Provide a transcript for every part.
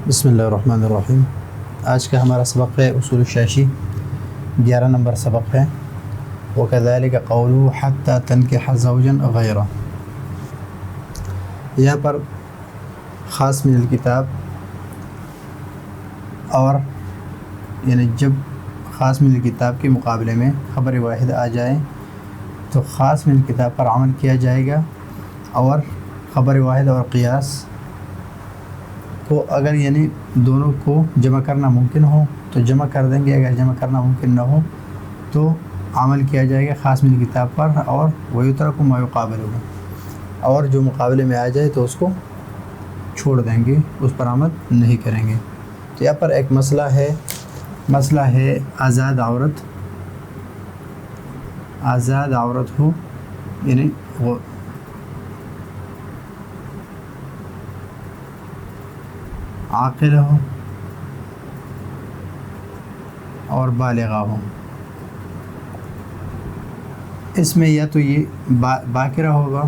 بسم اللہ الرحمن الرحیم۔ آج کا ہمارا سبق ہے اصول الشاشی، 11 نمبر سبق ہے۔ وَكَذَلِكَ قَوْلُهُ حَتَّى تَنْكِحَ زَوْجًا غَيْرَهُ۔ یہاں پر خاص من الکتاب، اور یعنی جب خاص من الکتاب کے مقابلے میں خبر واحد آ جائے تو خاص من الکتاب پر عمل کیا جائے گا، اور خبر واحد اور قیاس کو اگر یعنی دونوں کو جمع کرنا ممکن ہو تو جمع کر دیں گے، اگر جمع کرنا ممکن نہ ہو تو عمل کیا جائے گا خاص من کتاب پر، اور وَيُتْرَكُ مَا يُقَابِلُهُ، اور جو مقابلے میں آ جائے تو اس کو چھوڑ دیں گے، اس پر عمل نہیں کریں گے۔ تو یہاں پر ایک مسئلہ ہے آزاد عورت ہو، یعنی وہ عاقل ہو اور بالغہ ہو۔ اس میں یا تو یہ باکرہ ہوگا،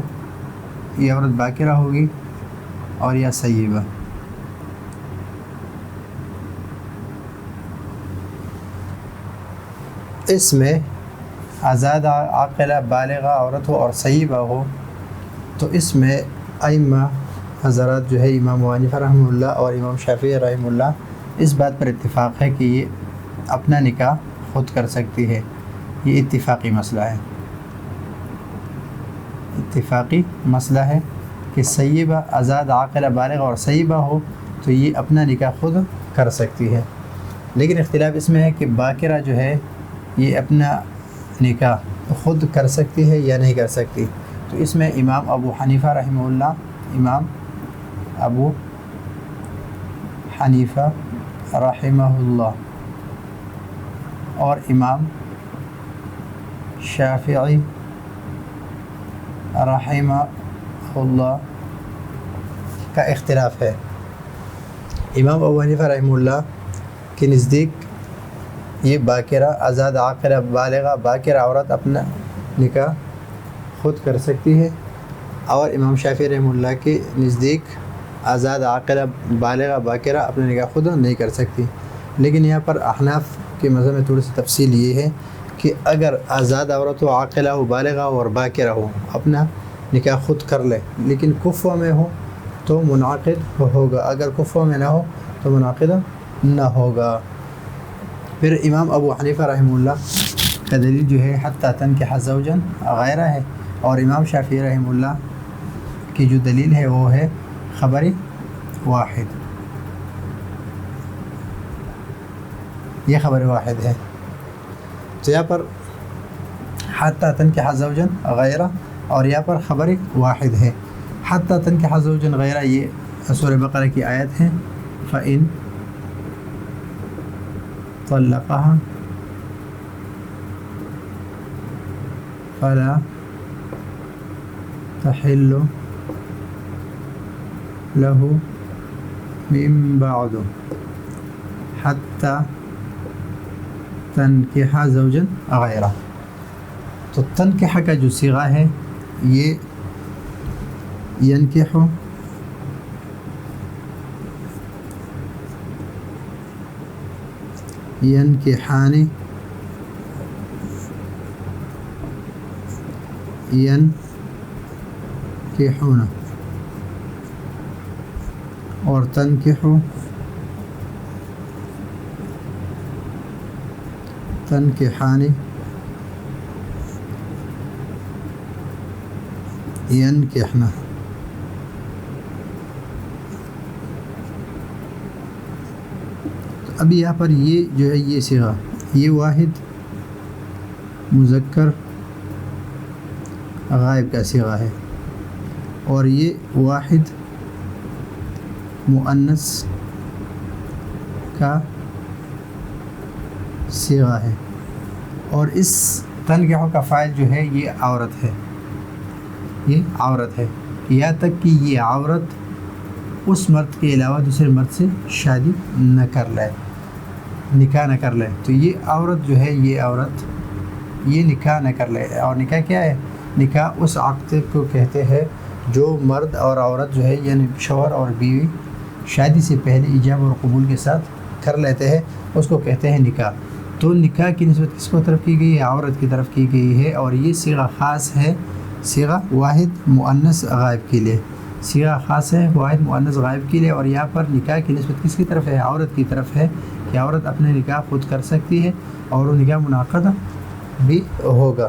یہ عورت باکرہ ہوگی، اور یا سیبہ۔ اس میں آزاد عاقلہ بالغہ عورت ہو اور سیبہ ہو، تو اس میں ائمہ حضرات جو ہے امام ابو حنیفہ رحمہ اللہ اور امام شافعی رحمہ اللہ اس بات پر اتفاق ہے کہ یہ اپنا نکاح خود کر سکتی ہے۔ یہ اتفاقی مسئلہ ہے کہ سیبہ آزاد عاقلہ بالغہ اور سیبہ ہو تو یہ اپنا نکاح خود کر سکتی ہے، لیکن اختلاف اس میں ہے کہ باکرہ جو ہے یہ اپنا نکاح خود کر سکتی ہے یا نہیں کر سکتی۔ تو اس میں امام ابو حنیفہ رحمہ اللہ اور امام شافعی رحمہ اللہ کا اختلاف ہے۔ امام ابو حنیفہ رحمہ اللہ کے نزدیک یہ باکرہ آزاد عاقلہ بالغہ باکرہ عورت اپنا نکاح خود کر سکتی ہے، اور امام شافعی رحمہ اللہ کے نزدیک آزاد عاقلہ بالغہ باکرہ اپنا نکاح خود نہیں کر سکتی۔ لیکن یہاں پر احناف کے مذہب میں تھوڑی سی تفصیل یہ ہے کہ اگر آزاد عورت ہو، عاقلہ ہو، بالغہ ہو اور باکرہ ہو، اپنا نکاح خود کر لے لیکن کفو میں ہو تو منعقد ہوگا، اگر کفو میں نہ ہو تو منعقد نہ ہوگا۔ پھر امام ابو حنیفہ رحمہ اللہ کا دلیل جو ہے حتی تنکح زوجا غیرہ ہے، اور امام شافعی رحمہ اللہ کی جو دلیل ہے وہ ہے خبر واحد، یہ خبر واحد ہے۔ تو یہاں پر حتی تنکح زوجا غیرہ اور یہاں پر خبر واحد ہے۔ حتی تنکح زوجا غیرہ یہ سورہ بقرہ کی آیت ہے، فَإِن طَلَّقَهَا فَلَا تَحِلُّ لَهُ مِن بَعْدُ حَتَّى تَنْكِحَ زَوْجًا غَيْرَهُ۔ تو تنکح کا جو صیغہ ہے یہ ینکح، ینکحان، ینکحون، اور تنکح، تنکحان، ینکحن۔ ابھی یہاں پر یہ جو ہے یہ صیغہ یہ واحد مذکر غائب کا صیغہ ہے، اور یہ واحد مؤنث کا صیغہ ہے، اور اس تنکح کا فاعل جو ہے یہ عورت ہے، یہاں تک کہ یہ عورت اس مرد کے علاوہ دوسرے مرد سے شادی نہ کر لے، نکاح نہ کر لے، تو یہ عورت جو ہے یہ نکاح نہ کر لے۔ اور نکاح کیا ہے؟ نکاح اس عقد کو کہتے ہیں جو مرد اور عورت جو ہے یعنی شوہر اور بیوی شادی سے پہلے ایجاب اور قبول کے ساتھ کر لیتے ہیں اس کو کہتے ہیں نکاح۔ تو نکاح کی نسبت کس کو طرف کی گئی ہے؟ عورت کی طرف کی گئی ہے، اور یہ صیغہ خاص ہے، صیغہ واحد مؤنث غائب کے لیے، صیغہ خاص ہے واحد مؤنث غائب کے لیے۔ اور یہاں پر نکاح کی نسبت کس کی طرف ہے؟ عورت کی طرف ہے، کہ عورت اپنے نکاح خود کر سکتی ہے اور وہ نکاح منعقد بھی ہوگا۔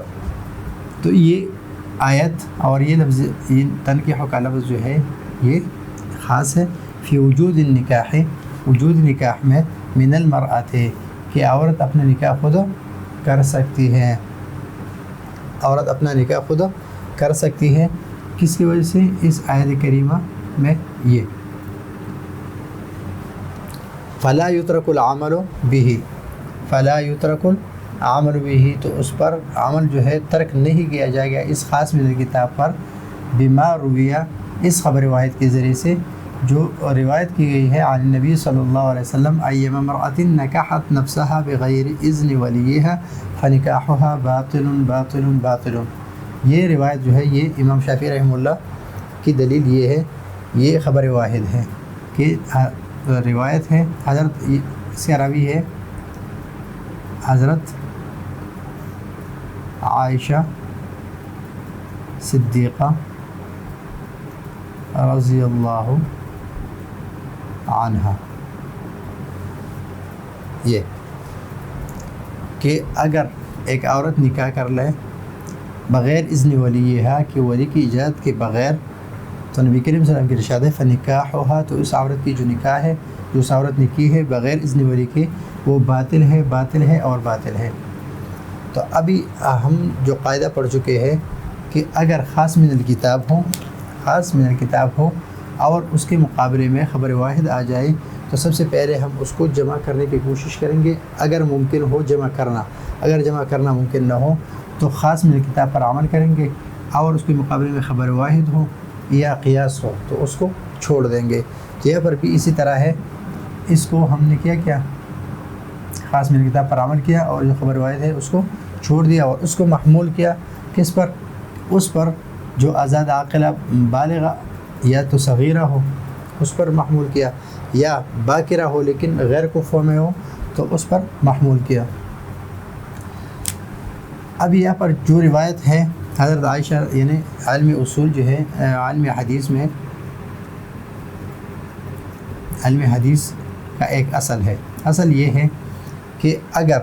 تو یہ آیت اور یہ لفظ، یہ تنکیح کا لفظ جو ہے یہ خاص ہے فی وجود النکاح، وجود نکاح میں، من المرأۃ، کہ عورت اپنا نکاح خود کر سکتی ہے، عورت اپنا نکاح خود کر سکتی ہے۔ کس کی وجہ سے؟ اس آیت کریمہ میں یہ فلا یترک العمل بہ، فلا یترک العمل بہ، تو اس پر عمل جو ہے ترک نہیں کیا جائے گا اس خاص من الکتاب پر، بما رویہ، اس خبر واحد کے ذریعے سے جو روایت کی گئی ہے عن نبی صلی اللہ علیہ وسلم، ایما امرأۃ نکحت نفسها بغیر اذن ولیہا فنکاحها باطل باطل باطل۔ یہ روایت جو ہے یہ امام شافعی رحمہ اللہ کی دلیل یہ ہے، یہ خبر واحد ہے کہ روایت ہے حضرت، اس کا راوی ہے حضرت عائشہ صدیقہ رضی اللہ عنہا، یہ کہ اگر ایک عورت نکاح کر لے بغیر اذن ولیہا، کہ ولی کی اجازت کے بغیر، تو نبی کریم صلی اللہ علیہ وسلم کی ارشاد ہے فنکاحھا، تو اس عورت کی جو نکاح ہے، جو اس عورت نے کی ہے بغیر اذن ولی کے، وہ باطل ہے، باطل ہے اور باطل ہے۔ تو ابھی ہم جو قاعدہ پڑھ چکے ہیں کہ اگر خاص من الکتاب ہو، خاص من الکتاب ہو اور اس کے مقابلے میں خبر واحد آ جائے، تو سب سے پہلے ہم اس کو جمع کرنے کی کوشش کریں گے، اگر ممکن ہو جمع کرنا، اگر جمع کرنا ممکن نہ ہو تو خاص من الکتاب پر عمل کریں گے، اور اس کے مقابلے میں خبر واحد ہو یا قیاس ہو تو اس کو چھوڑ دیں گے۔ یہاں پر بھی اسی طرح ہے، اس کو ہم نے کیا خاص من الکتاب پر عمل کیا، اور جو خبر واحد ہے اس کو چھوڑ دیا، اور اس کو محمول کیا کس پر؟ اس پر جو آزاد عاقلہ بالغہ یا تو صغیرہ ہو اس پر محمول کیا، یا باکرہ ہو لیکن غیر کفو میں ہو تو اس پر محمول کیا۔ اب یہاں پر جو روایت ہے حضرت عائشہ، یعنی عالم اصول جو ہے، عالم حدیث میں، علم حدیث کا ایک اصل ہے، اصل یہ ہے کہ اگر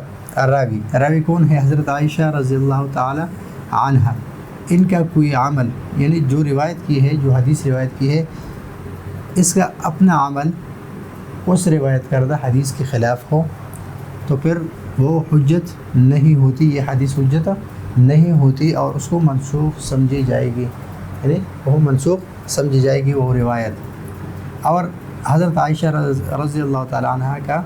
راوی کون ہے؟ حضرت عائشہ رضی اللہ تعالی عنہا، ان کا کوئی عمل، یعنی جو روایت کی ہے، جو حدیث روایت کی ہے، اس کا اپنا عمل اس روایت کردہ حدیث کے خلاف ہو تو پھر وہ حجت نہیں ہوتی، یہ حدیث حجت نہیں ہوتی، اور اس کو منسوخ سمجھی جائے گی، یعنی وہ منسوخ سمجھی جائے گی وہ روایت۔ اور حضرت عائشہ رضی اللہ تعالی عنہ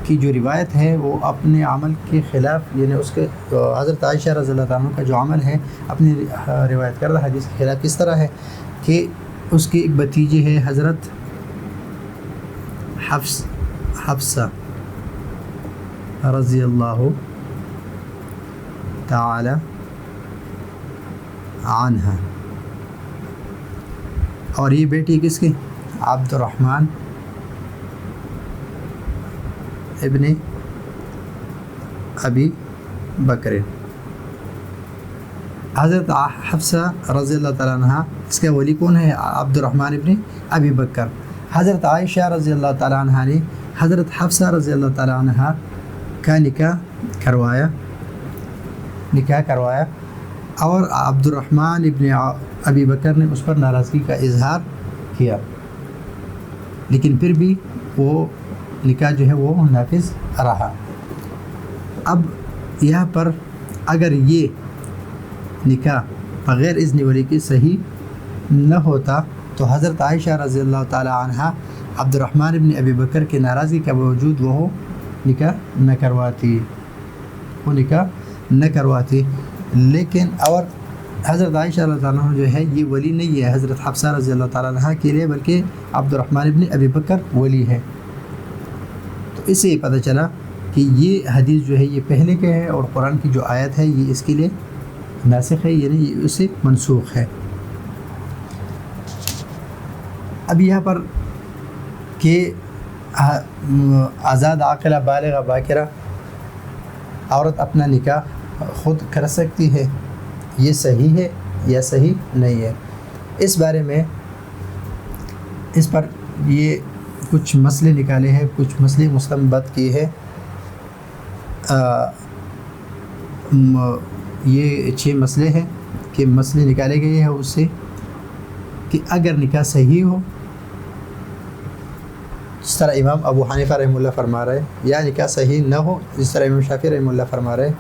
کی جو روایت ہے وہ اپنے عمل کے خلاف، یعنی اس کے حضرت عائشہ رضی اللہ تعالیٰ عنہ کا جو عمل ہے اپنی روایت کردہ حدیث کے خلاف کس طرح ہے کہ اس کی ایک بھتیجی ہے حضرت حفصہ رضی اللہ تعالی عنہ، اور یہ بیٹی کس کی؟ عبد الرحمن ابن ابی بکر۔ حضرت حفصہ رضی اللہ تعالیٰ عنہ، اس کا ولی کون ہے؟ عبد الرحمن ابن ابی بکر۔ حضرت عائشہ رضی اللہ تعالیٰ عنہ نے حضرت حفصہ رضی اللہ تعالیٰ عنہ کا نکاح کروایا، اور عبد الرحمن ابن ابی بکر نے اس پر ناراضگی کا اظہار کیا، لیکن پھر بھی وہ نکاح جو ہے وہ نافذ رہا۔ اب یہاں پر اگر یہ نکاح بغیر اذن ولی کی صحیح نہ ہوتا تو حضرت عائشہ رضی اللہ تعالی عنہ عبد الرحمن ابن ابی بکر کی ناراضگی کے باوجود وہ نکاح نہ کرواتی، لیکن اور حضرت عائشہ رضی اللہ عنہ جو ہے یہ ولی نہیں ہے حضرت حفصہ رضی اللہ تعالیٰ عنہ کے لیے، بلکہ عبد الرحمن ابن ابی بکر ولی ہے۔ تو اس سے یہ پتہ چلا کہ یہ حدیث جو ہے یہ پہلے کے ہے، اور قرآن کی جو آیت ہے یہ اس کے لیے ناسخ ہے، یعنی یہ اس سے منسوخ ہے۔ اب یہاں پر کہ آزاد عاقلہ بالغہ باکرہ عورت اپنا نکاح خود کر سکتی ہے، یہ صحیح ہے یا صحیح نہیں ہے؟ اس بارے میں اس پر یہ کچھ مسئلے نکالے ہیں، کچھ مسئلے مستنبط کیے ہیں۔ یہ 6 مسئلے ہیں کہ مسئلے نکالے گئے ہیں اس سے کہ اگر نکاح صحیح ہو، جس طرح امام ابو حنیفہ رحمہ اللہ فرما رہے، یا نکاح صحیح نہ ہو جس طرح امام شافعی رحمہ اللہ فرما رہے،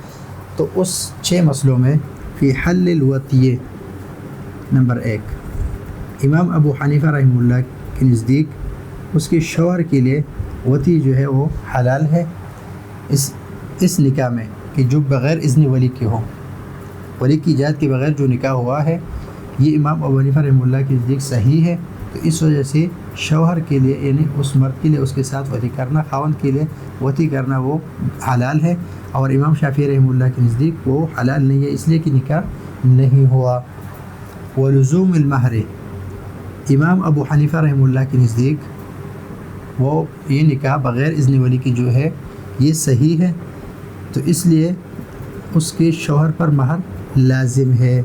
تو اس 6 مسئلوں میں فی حل الوطیہ نمبر 1، امام ابو حنیفہ رحمہ اللہ کے نزدیک اس کے شوہر کے لیے وطی جو ہے وہ حلال ہے اس نکاح میں، کہ جو بغیر اذن ولی کے ہو، ولی کی اجازت کے بغیر جو نکاح ہوا ہے، یہ امام ابو حنیفہ رحمہ اللہ کے نزدیک صحیح ہے۔ تو اس وجہ سے شوہر کے لیے یعنی اس مرد کے لیے اس کے ساتھ وطی کرنا، خاوند کے لیے وطی کرنا وہ حلال ہے، اور امام شافعی رحمہ اللہ کے نزدیک وہ حلال نہیں ہے، اس لیے کہ نکاح نہیں ہوا۔ ولزوم المہر، امام ابو حنیفہ رحمہ اللہ کے نزدیک وہ یہ نکاح بغیر اذن ولی کی جو ہے یہ صحیح ہے، تو اس لیے اس کے شوہر پر مہر لازم ہے،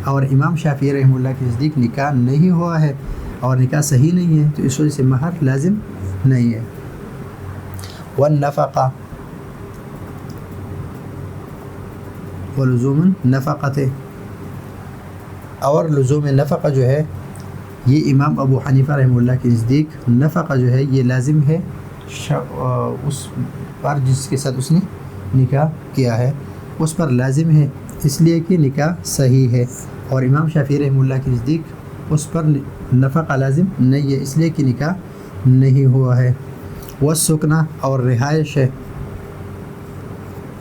اور امام شافعی رحمہ اللہ کے نزدیک نکاح نہیں ہوا ہے اور نکاح صحیح نہیں ہے، تو اس وجہ سے مہر لازم نہیں ہے۔ والنفقہ، ولزوم النفقۃ، اور لزوم نفقہ جو ہے یہ امام ابو حنیفہ رحمہ اللہ کے نزدیک نفقہ جو ہے یہ لازم ہے اس پر جس کے ساتھ اس نے نکاح کیا ہے، اس پر لازم ہے، اس لیے کہ نکاح صحیح ہے، اور امام شافعی رحمہ اللہ کے نزدیک اس پر نفقہ لازم نہیں ہے، اس لیے کہ نکاح نہیں ہوا ہے۔ والسکنہ، اور رہائش ہے،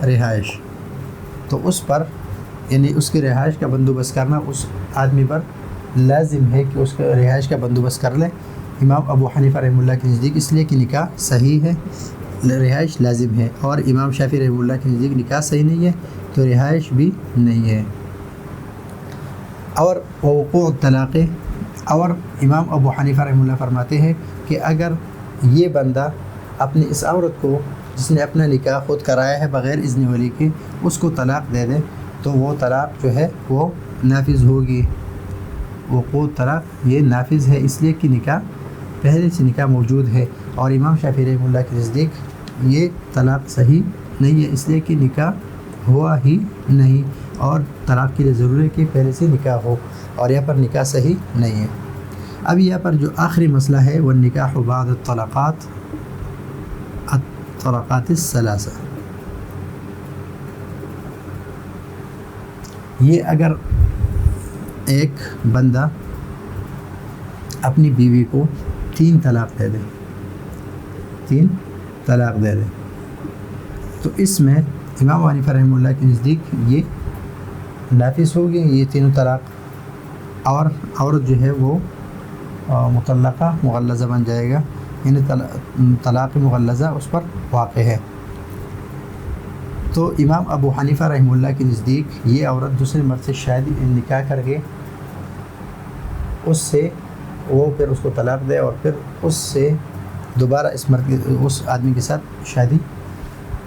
رہائش تو اس پر یعنی اس کی رہائش کا بندوبست کرنا اس آدمی پر لازم ہے کہ اس کا رہائش کا بندوبست کر لے، امام ابو حنیفہ رحمہ اللہ کے نزدیک، اس لیے کہ نکاح صحیح ہے، رہائش لازم ہے، اور امام شافعی رحمہ اللہ کے نزدیک نکاح صحیح نہیں ہے تو رہائش بھی نہیں ہے۔ اور وقوع الطلاق، اور امام ابو حنیفہ رحمہ اللہ فرماتے ہیں کہ اگر یہ بندہ اپنی اس عورت کو جس نے اپنا نکاح خود کرایا ہے بغیر اذن ولی کے، اس کو طلاق دے دے تو وہ طلاق جو ہے وہ نافذ ہوگی۔ وقوع طلاق یہ نافذ ہے، اس لیے کہ نکاح پہلے سے نکاح موجود ہے، اور امام شافعی رحمہ اللہ کے نزدیک یہ طلاق صحیح نہیں ہے، اس لیے کہ نکاح ہوا ہی نہیں، اور طلاق کے لیے ضروری ہے کہ پہلے سے نکاح ہو، اور یہاں پر نکاح صحیح نہیں ہے۔ اب یہاں پر جو آخری مسئلہ ہے والنکاح بعد الطلاقات الثلاثہ، یہ اگر ایک بندہ اپنی بیوی کو 3 طلاق دے دے، 3 طلاق دے دے، تو اس میں امام ابو حنیفہ رحمہ اللہ کے نزدیک یہ نافذ ہوگی یہ 3 طلاق، اور عورت جو ہے وہ مطلقہ مغلظہ بن جائے گا، یعنی طلاق مغلظہ اس پر واقع ہے۔ تو امام ابو حنیفہ رحمہ اللہ کے نزدیک یہ عورت دوسرے مرد سے شادی نکاح کر کے اس سے وہ پھر اس کو طلاق دے، اور پھر اس سے دوبارہ اس آدمی کے ساتھ شادی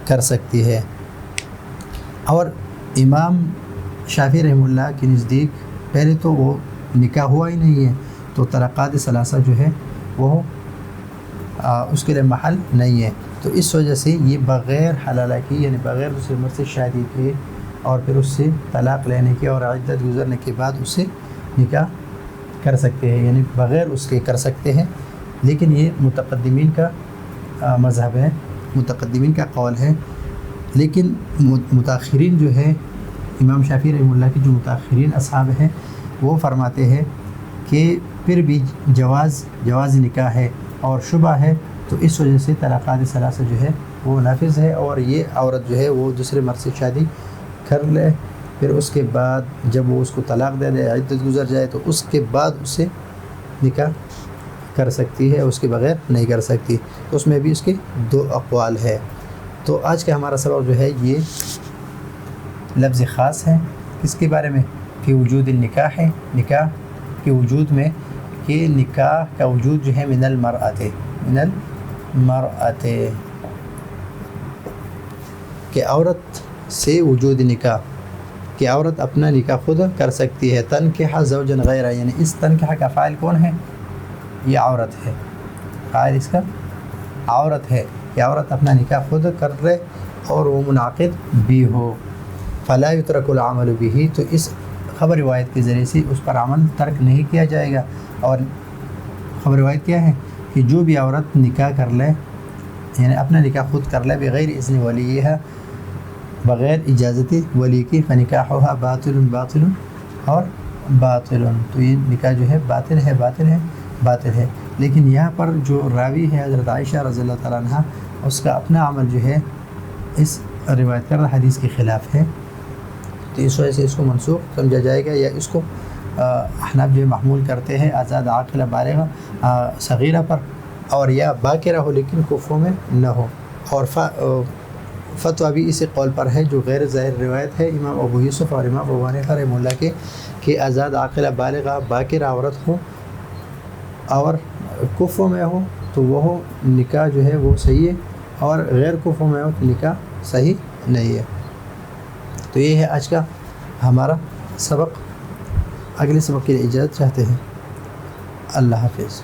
کر سکتی ہے۔ اور امام شافعی رحمہ اللہ کے نزدیک پہلے تو وہ نکاح ہوا ہی نہیں ہے، تو طلاقات ثلاثہ جو ہے وہ اس کے لیے محل نہیں ہے، تو اس وجہ سے یہ بغیر حلالہ کی یعنی بغیر دوسرے مرد سے شادی کے اور پھر اس سے طلاق لینے کے اور عدت گزرنے کے بعد اس سے نکاح کر سکتے ہیں، یعنی بغیر اس کے کر سکتے ہیں۔ لیکن یہ متقدمین کا مذہب ہے، متقدمین کا قول ہے، لیکن متاخرین جو ہے امام شافعی رحمہ اللہ کی جو متاخرین اصحاب ہیں وہ فرماتے ہیں کہ پھر بھی جواز نکاح ہے اور شبہ ہے، تو اس وجہ سے طلاقات ثلاثہ جو ہے وہ نافذ ہے، اور یہ عورت جو ہے وہ دوسرے مرد سے شادی کر لے، پھر اس کے بعد جب وہ اس کو طلاق دے دے عدت گزر جائے تو اس کے بعد اس سے نکاح کر سکتی ہے، اس کے بغیر نہیں کر سکتی، تو اس میں بھی اس کے 2 اقوال ہے۔ تو آج کا ہمارا سبق جو ہے یہ لفظ خاص ہے، کس کے بارے میں؟ کہ وجود النکاح ہے، نکاح کے وجود میں، کہ نکاح کا وجود جو ہے من المرأۃ من المرأۃ کہ عورت سے وجود نکاح، کہ عورت اپنا نکاح خود کر سکتی ہے. تنکح زوجا غیرہ، یعنی اس تنکح کا فاعل کون ہے؟ یہ عورت ہے. فاعل اس کا عورت ہے کہ عورت اپنا نکاح خود کر لے اور وہ منعقد بھی ہو. فلا یترک العمل به، تو اس خبر روایت کے ذریعے سے اس پر عمل ترک نہیں کیا جائے گا. اور خبر روایت کیا ہے کہ جو بھی عورت نکاح کر لے، یعنی اپنا نکاح خود کر لے بغیر اذن ولیہ، بغیر اجازت ولی کی، فنکاحها باطل باطل اور باطل، تو یہ نکاح جو ہے باطل ہے باطل ہے باطل ہے. لیکن یہاں پر جو راوی ہے حضرت عائشہ رضی اللہ تعالیٰ عنہ، اس کا اپنا عمل جو ہے اس روایت کردہ حدیث کے خلاف ہے، تو اس وجہ سے اس کو منسوخ سمجھا جائے گا، یا اس کو احناف جو محمول کرتے ہیں آزاد عاقلہ بالغہ صغیرہ پر، اور یا باکرہ ہو لیکن کفروں میں نہ ہو. اور فتویٰ بھی اسی قول پر ہے جو غیر ظاہر روایت ہے امام ابو یوسف اور امام ابو حنیفہ رحمہ اللہ کے، کہ آزاد عاقلہ بالغہ باکرہ عورت ہو اور کفر میں ہو تو وہ نکاح جو ہے وہ صحیح ہے، اور غیر کفر میں ہو تو نکاح صحیح نہیں ہے. تو یہ ہے آج کا ہمارا سبق. اگلے سبق کے لیے اجازت چاہتے ہیں. اللہ حافظ.